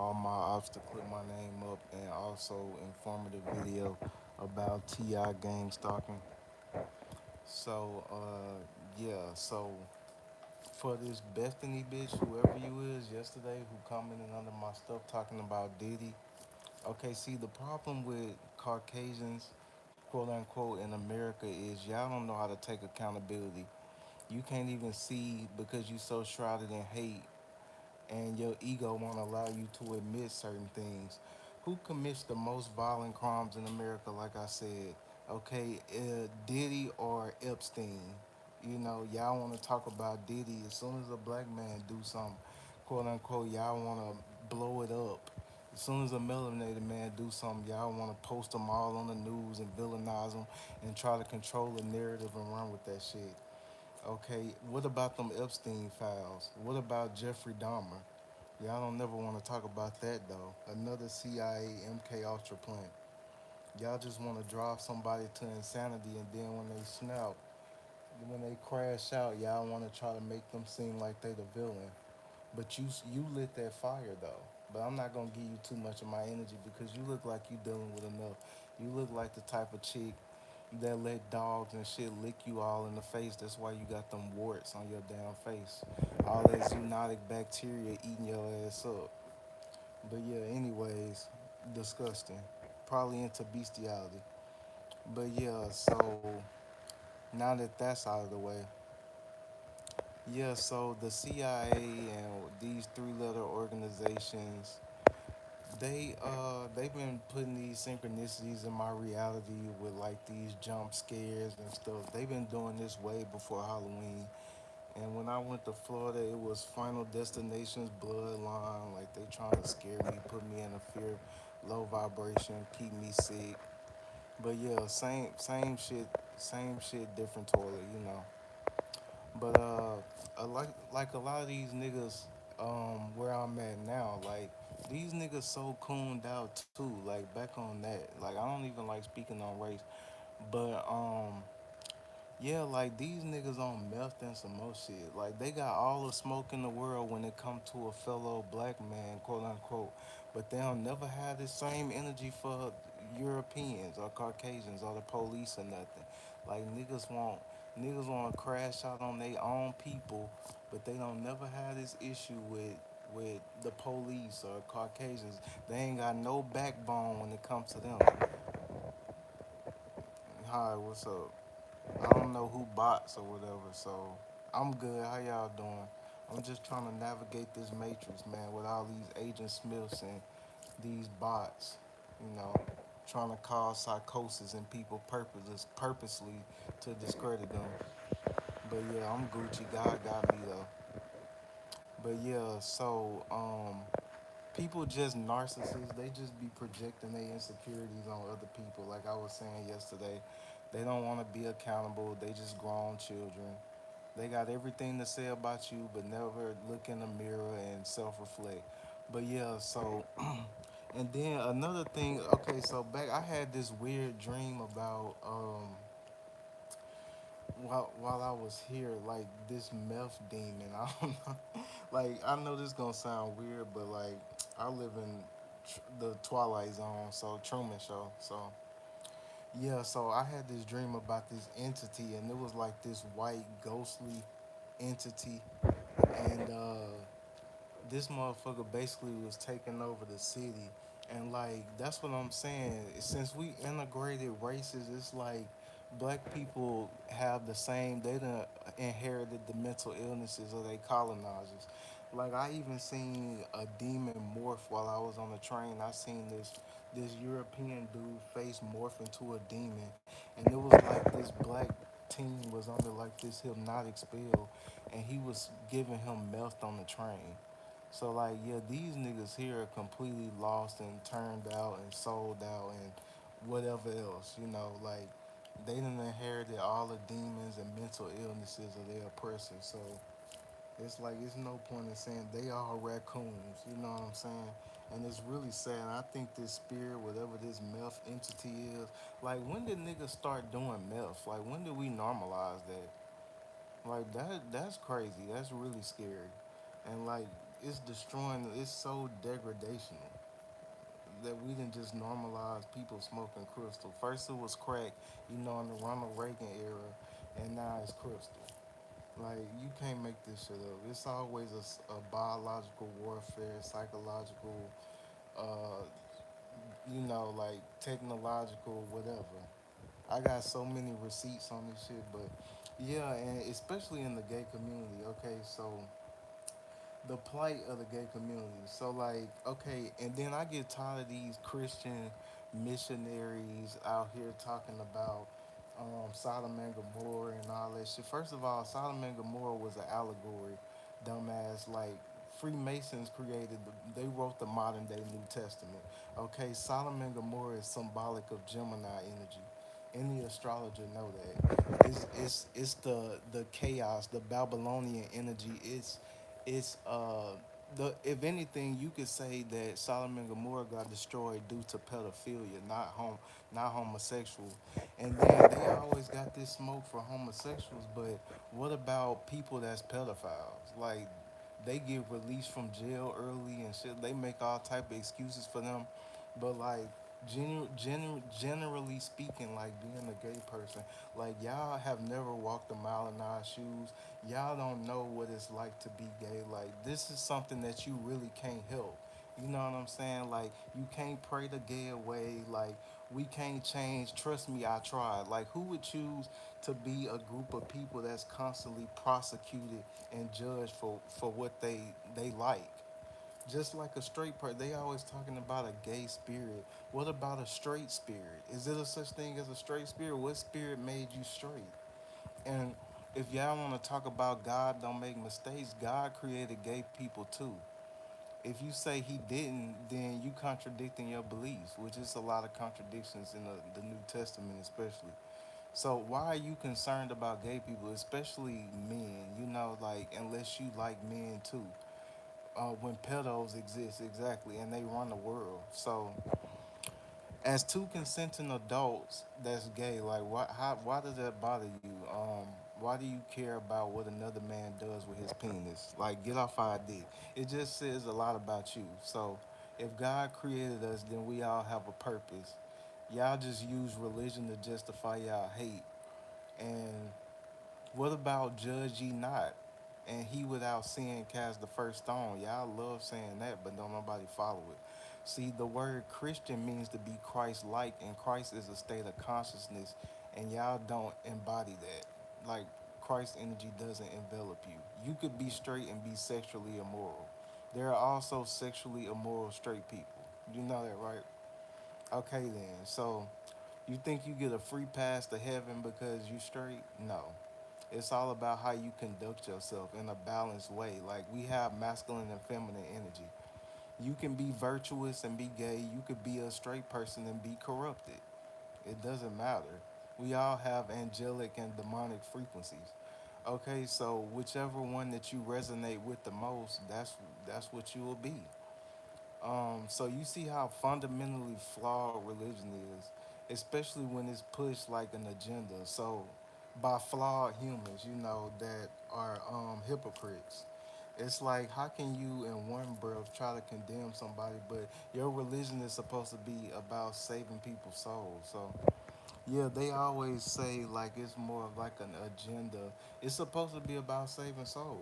all my ops to click my name up and also informative video about Ti gang stalking. So for this Bethany bitch, whoever you is yesterday who commented under my stuff talking about Diddy. Okay, see the problem with Caucasians, quote unquote, in America is y'all don't know how to take accountability. You can't even see because you so shrouded in hate and your ego won't allow you to admit certain things. Who commits the most violent crimes in America? Like I said, okay, Diddy or Epstein. You know, y'all want to talk about Diddy. As soon as a black man do something, quote unquote, y'all want to blow it up. As soon as a melanated man do something, y'all want to post them all on the news and villainize them and try to control the narrative and run with that shit. Okay, what about them Epstein files? What about Jeffrey Dahmer? Y'all don't never want to talk about that though. Another CIA MK Ultra plant. Y'all just want to drive somebody to insanity, and then when they snap, when they crash out, y'all want to try to make them seem like they the villain. But you lit that fire though. But I'm not gonna give you too much of my energy because you look like you dealing with enough. You look like the type of chick that let dogs and shit lick you all in the face. That's why you got them warts on your damn face. All that zoonotic bacteria eating your ass up. But yeah, anyways, disgusting. Probably into bestiality. But yeah, so now that that's out of the way, yeah, so the CIA and these three-letter organizations, they've been putting these synchronicities in my reality with like these jump scares and stuff. They've been doing this way before Halloween. And when I went to Florida, it was Final Destination's Bloodline. Like they trying to scare me, put me in a fear, low vibration, keep me sick. But yeah, same shit, different toilet, you know. But like a lot of these niggas, where I'm at now, like these niggas so cooned out too. Like back on that, like I don't even like speaking on race, but yeah, like these niggas on meth and some more shit. Like they got all the smoke in the world when it come to a fellow black man, quote unquote. But they'll never have the same energy for Europeans or Caucasians or the police or nothing. Like niggas want to crash out on their own people, but they don't never have this issue with the police or Caucasians. They ain't got no backbone when it comes to them. Hi, what's up? I don't know who bots or whatever, so I'm good. How y'all doing? I'm just trying to navigate this matrix, man, with all these Agent Smiths and these bots, you know, trying to cause psychosis in people purposely to discredit them. But yeah, I'm Gucci. God got me though. But yeah, so people just narcissists. They just be projecting their insecurities on other people. Like I was saying yesterday, they don't want to be accountable. They just grown children. They got everything to say about you, but never look in the mirror and self-reflect. But yeah, so and then another thing. Okay, so back I had this weird dream about while I was here, like this meth demon. I don't know. Like I know this gonna sound weird, but like I live in the Twilight Zone, so Truman Show. So yeah, so I had this dream about this entity, and it was like this white ghostly entity, and this motherfucker basically was taking over the city. And like that's what I'm saying. Since we integrated races, it's like black people have the same. They done inherited the mental illnesses of their colonizers. Like I even seen a demon morph while I was on the train. I seen this European dude face morph into a demon, and it was like this black teen was under like this hypnotic spell, and he was giving him meth on the train. So like yeah, these niggas here are completely lost and turned out and sold out and whatever else, you know, like they done inherited all the demons and mental illnesses of their oppressors. So it's like it's no point in saying they are raccoons, you know what I'm saying? And it's really sad. I think this spirit, whatever this meth entity is, like when did niggas start doing meth? Like when did we normalize that? Like that's crazy. That's really scary. And like it's destroying. It's so degradational that we didn't just normalize people smoking crystal. First it was crack, in the Ronald Reagan era, and now it's crystal. Like you can't make this shit up. It's always a biological warfare, psychological, uh, like technological, whatever. I got so many receipts on this shit, but yeah, and especially in the gay community. Okay, so the plight of the gay community. So like, okay, and then I get tired of these Christian missionaries out here talking about Sodom and Gomorrah and all that shit. First of all, Sodom and Gomorrah was an allegory, dumbass. Like Freemasons created, they wrote the modern day New Testament. Okay, Sodom and Gomorrah is symbolic of Gemini energy. Any astrologer know that. It's the chaos, the Babylonian energy. It's the if anything you could say that Solomon and Gomorrah got destroyed due to pedophilia, not homosexual. And then they always got this smoke for homosexuals, but what about people that's pedophiles? Like they get released from jail early and shit. They make all type of excuses for them, but like generally speaking, like being a gay person, like y'all have never walked a mile in our shoes. Y'all don't know what it's like to be gay. Like this is something that you really can't help. You know what I'm saying? Like you can't pray the gay away. Like we can't change. Trust me, I tried. Like who would choose to be a group of people that's constantly prosecuted and judged for what they like? Just like a straight person, they always talking about a gay spirit. What about a straight spirit? Is there a such thing as a straight spirit? What spirit made you straight? And if y'all want to talk about God don't make mistakes, God created gay people too. If you say he didn't, then you contradicting your beliefs, which is a lot of contradictions in the New Testament especially. So why are you concerned about gay people, especially men? Like unless you like men too. When pedos exist, exactly, and they run the world. So as two consenting adults that's gay, like why does that bother you? Why do you care about what another man does with his penis? Like get off our dick. It just says a lot about you. So if God created us, then we all have a purpose. Y'all just use religion to justify y'all hate. And what about judge ye not? And he without sin cast the first stone. Y'all love saying that, but don't nobody follow it. See, the word Christian means to be Christ like, and Christ is a state of consciousness, and y'all don't embody that. Like, Christ energy doesn't envelop you. You could be straight and be sexually immoral. There are also sexually immoral straight people. You know that, right? Okay, then. So, you think you get a free pass to heaven because you straight? No. It's all about how you conduct yourself in a balanced way. Like we have masculine and feminine energy. You can be virtuous and be gay. You could be a straight person and be corrupted. It doesn't matter. We all have angelic and demonic frequencies. Okay, so whichever one that you resonate with the most, that's what you will be. So you see how fundamentally flawed religion is, especially when it's pushed like an agenda. So by flawed humans, that are hypocrites. It's like how can you in one breath try to condemn somebody, but your religion is supposed to be about saving people's souls. So yeah, they always say like it's more of like an agenda. It's supposed to be about saving souls,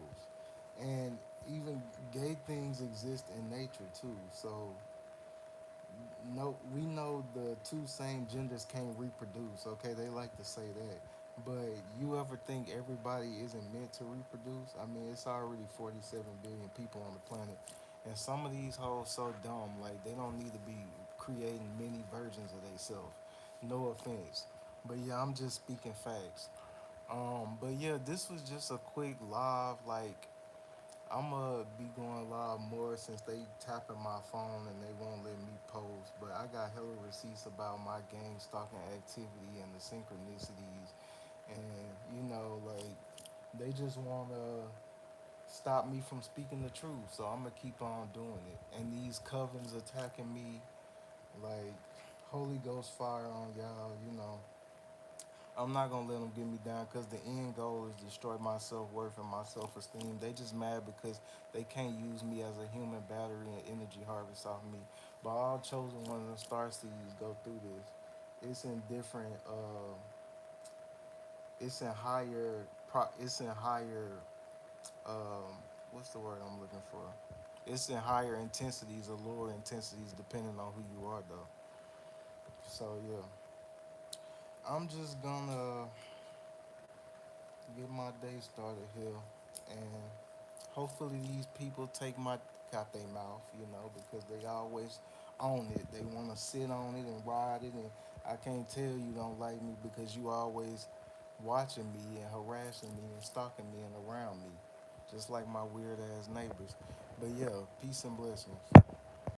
and even gay things exist in nature too. So no, we know the two same genders can't reproduce. Okay, they like to say that, but you ever think everybody isn't meant to reproduce? I mean, it's already 47 billion people on the planet, and some of these hoes so dumb, like they don't need to be creating many versions of themselves. No offense, but yeah, I'm just speaking facts. But yeah, this was just a quick live, like I'ma be going live more since they tapping my phone and they won't let me post. But I got hella receipts about my gang stalking activity and the synchronicities, and like they just wanna stop me from speaking the truth. So I'ma keep on doing it. And these covens attacking me, like Holy Ghost fire on y'all. I'm not gonna let them get me down because the end goal is destroy my self worth and my self esteem. They just mad because they can't use me as a human battery and energy harvest off me. But all chosen ones and star seeds go through this. It's in different. It's in higher. It's in higher. What's the word I'm looking for? It's in higher intensities or lower intensities depending on who you are though. So yeah, I'm just gonna get my day started here, and hopefully these people take my dick out their mouth, because they always own it. They want to sit on it and ride it, and I can't tell you don't like me because you always watching me and harassing me and stalking me and around me, just like my weird ass neighbors. But yeah, peace and blessings.